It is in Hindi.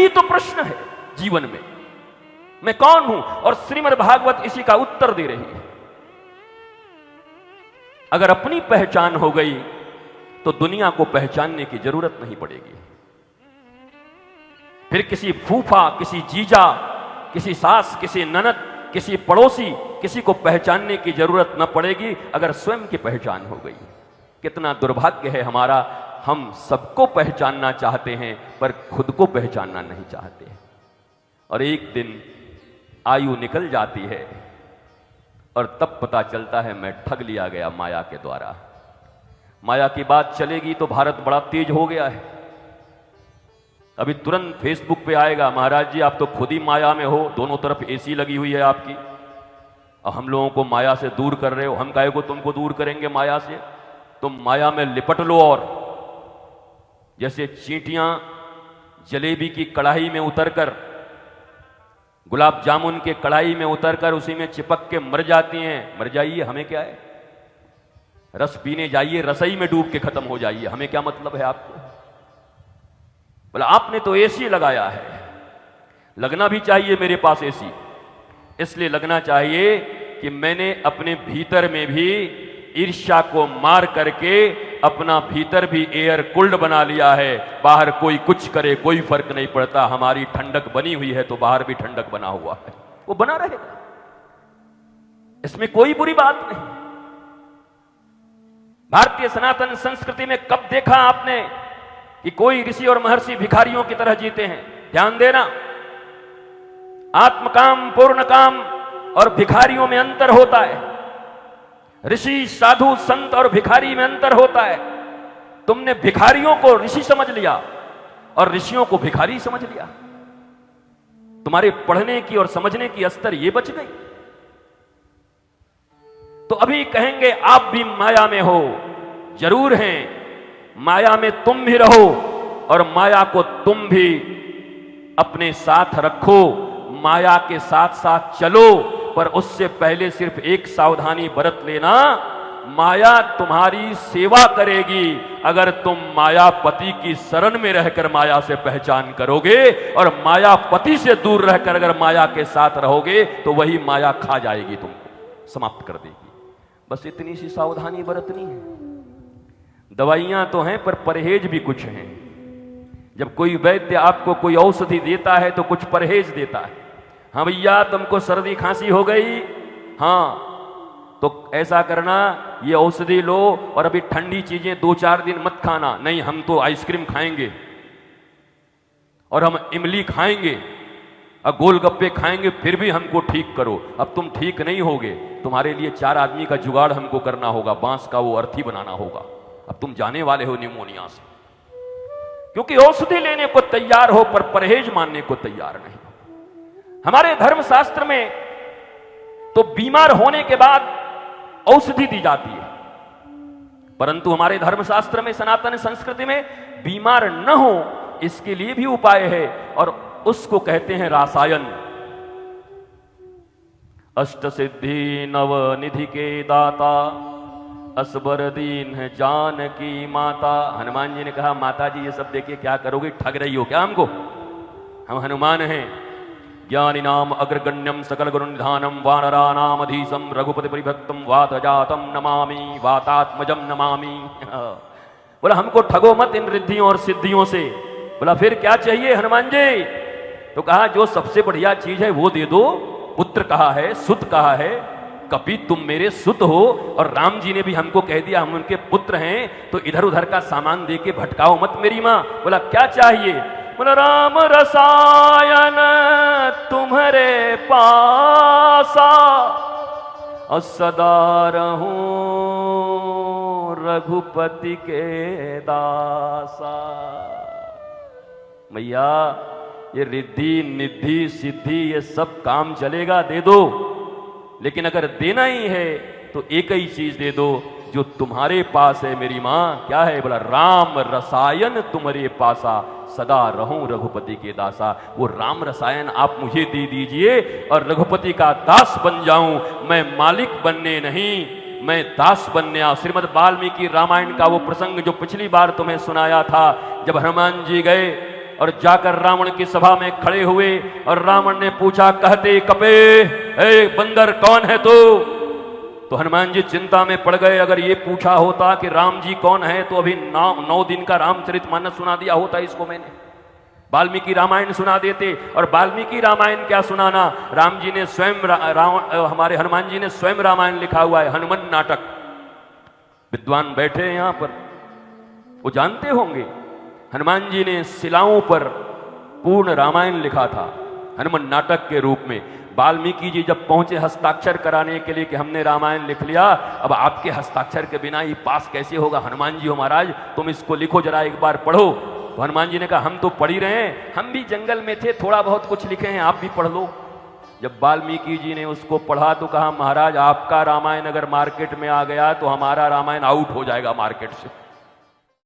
यही तो प्रश्न है जीवन में, मैं कौन हूं? और श्रीमद् भागवत इसी का उत्तर दे रही है। अगर अपनी पहचान हो गई तो दुनिया को पहचानने की जरूरत नहीं पड़ेगी। फिर किसी फूफा, किसी जीजा, किसी सास, किसी ननद, किसी पड़ोसी, किसी को पहचानने की जरूरत न पड़ेगी अगर स्वयं की पहचान हो गई। कितना दुर्भाग्य है हमारा, हम सबको पहचानना चाहते हैं पर खुद को पहचानना नहीं चाहते। और एक दिन आयु निकल जाती है और तब पता चलता है मैं ठग लिया गया माया के द्वारा। माया की बात चलेगी तो भारत बड़ा तेज हो गया है। अभी तुरंत फेसबुक पे आएगा, महाराज जी आप तो खुद ही माया में हो, दोनों तरफ एसी लगी हुई है आपकी, और हम लोगों को माया से दूर कर रहे हो। हम काहे को तुमको दूर करेंगे माया से, तुम माया में लिपट लो। और जैसे चींटियां जलेबी की कढ़ाई में उतरकर, गुलाब जामुन के कढ़ाई में उतरकर उसी में चिपक के मर जाती हैं, मर जाइए, हमें क्या है। रस पीने जाइए, रसोई में डूब के खत्म हो जाइए, हमें क्या मतलब है आपको। बोला आपने तो एसी लगाया है, लगना भी चाहिए मेरे पास एसी। इसलिए लगना चाहिए कि मैंने अपने भीतर में भी ईर्ष्या को मार करके अपना भीतर भी एयर कूल्ड बना लिया है। बाहर कोई कुछ करे कोई फर्क नहीं पड़ता, हमारी ठंडक बनी हुई है तो बाहर भी ठंडक बना हुआ है, वो बना रहेगा, इसमें कोई बुरी बात नहीं। भारतीय सनातन संस्कृति में कब देखा आपने कि कोई ऋषि और महर्षि भिखारियों की तरह जीते हैं? ध्यान देना, आत्मकाम, पूर्ण काम और भिखारियों में अंतर होता है। ऋषि, साधु, संत और भिखारी में अंतर होता है। तुमने भिखारियों को ऋषि समझ लिया और ऋषियों को भिखारी समझ लिया। तुम्हारे पढ़ने की और समझने की स्तर ये बच गई। तो अभी कहेंगे आप भी माया में हो, जरूर हैं, माया में तुम भी रहो और माया को तुम भी अपने साथ रखो, माया के साथ साथ चलो। पर उससे पहले सिर्फ एक सावधानी बरत लेना, माया तुम्हारी सेवा करेगी अगर तुम मायापति की शरण में रहकर माया से पहचान करोगे, और मायापति से दूर रहकर अगर माया के साथ रहोगे तो वही माया खा जाएगी, तुमको समाप्त कर देगी। बस इतनी सी सावधानी बरतनी है। दवाइयां तो हैं पर परहेज भी कुछ हैं। जब कोई वैद्य आपको कोई औषधि देता है तो कुछ परहेज देता है। हाँ भैया तुमको सर्दी खांसी हो गई, हाँ तो ऐसा करना, ये औषधि लो और अभी ठंडी चीजें 2-4 दिन मत खाना। नहीं, हम तो आइसक्रीम खाएंगे और हम इमली खाएंगे और गोलगप्पे खाएंगे, फिर भी हमको ठीक करो। अब तुम ठीक नहीं होगे, तुम्हारे लिए 4 आदमी का जुगाड़ हमको करना होगा, बांस का वो अर्थी बनाना होगा। अब तुम जाने वाले हो निमोनिया से, क्योंकि औषधि लेने को तैयार हो पर परहेज मानने को तैयार नहीं। हमारे धर्मशास्त्र में तो बीमार होने के बाद औषधि दी जाती है, परंतु हमारे धर्मशास्त्र में, सनातन संस्कृति में बीमार न हो इसके लिए भी उपाय है और उसको कहते हैं रासायन। अष्ट सिद्धि नव निधि के दाता, असबर दीन है जानकी माता। हनुमान जी ने कहा माता जी ये सब देखिए क्या करोगे, ठग रही हो क्या हमको? हम हनुमान हैं। ज्ञानी नाम अग्रगण्यम सकल गुण निधानम, वानरा नाम अधीशम, रघुपति परिभक्तम, वात जातम नमामि, वातात्मजम नमामि। बोला हमको ठगो मत इन रिद्धियों और सिद्धियों से। बोला फिर क्या चाहिए हनुमान जी? तो कहा जो सबसे बढ़िया चीज है वो दे दो। पुत्र कहा है, सुत कहा है, कपि तुम मेरे सुत हो, और राम जी ने भी हमको कह दिया हम उनके पुत्र हैं, तो इधर उधर का सामान दे के भटकाओ मत मेरी मां। बोला क्या चाहिए? बोला राम रसायन तुम्हारे पासा, और सदा रहूं रघुपति के दासा। भैया ये रिद्धि निधि सिद्धि ये सब काम चलेगा, दे दो, लेकिन अगर देना ही है तो एक ही चीज दे दो जो तुम्हारे पास है मेरी मां। क्या है? बोला राम रसायन तुम्हारे पासा, सदा रहूं रघुपति के दासा। वो राम रसायन आप मुझे दे दीजिए और रघुपति का दास बन जाऊं। मैं मालिक बनने नहीं, मैं दास बनने आऊं। श्रीमद् वाल्मीकि रामायण का वो प्रसंग जो पिछली बार तुम्हें सुनाया था, जब हनुमान जी गए और जाकर रावण की सभा में खड़े हुए और रावण ने पूछा, कहते कपे, ए बंदर कौन है तू? तो हनुमान जी चिंता में पड़ गए। अगर ये पूछा होता कि राम जी कौन है तो अभी 9 दिन का रामचरितमानस सुना दिया होता इसको मैंने, वाल्मीकि रामायण सुना देते। और वाल्मीकि रामायण क्या सुनाना, राम जी ने स्वयं हमारे हनुमान जी ने स्वयं रामायण लिखा हुआ है, हनुमान नाटक। विद्वान बैठे हैं यहां पर, वो जानते होंगे हनुमान जी ने शिलाओं पर पूर्ण रामायण लिखा था हनुमान नाटक के रूप में। वाल्मीकि जी जब पहुंचे हस्ताक्षर कराने के लिए कि हमने रामायण लिख लिया, अब आपके हस्ताक्षर के बिना ये पास कैसे होगा? हनुमान जी हो महाराज, तुम इसको लिखो जरा, एक बार पढ़ो। तो हनुमान जी ने कहा, हम तो पढ़ ही रहे हैं, हम भी जंगल में थे, थोड़ा बहुत कुछ लिखे हैं, आप भी पढ़ लो। जब वाल्मीकि जी ने उसको पढ़ा तो कहा, महाराज आपका रामायण अगर मार्केट में आ गया तो हमारा रामायण आउट हो जाएगा मार्केट से।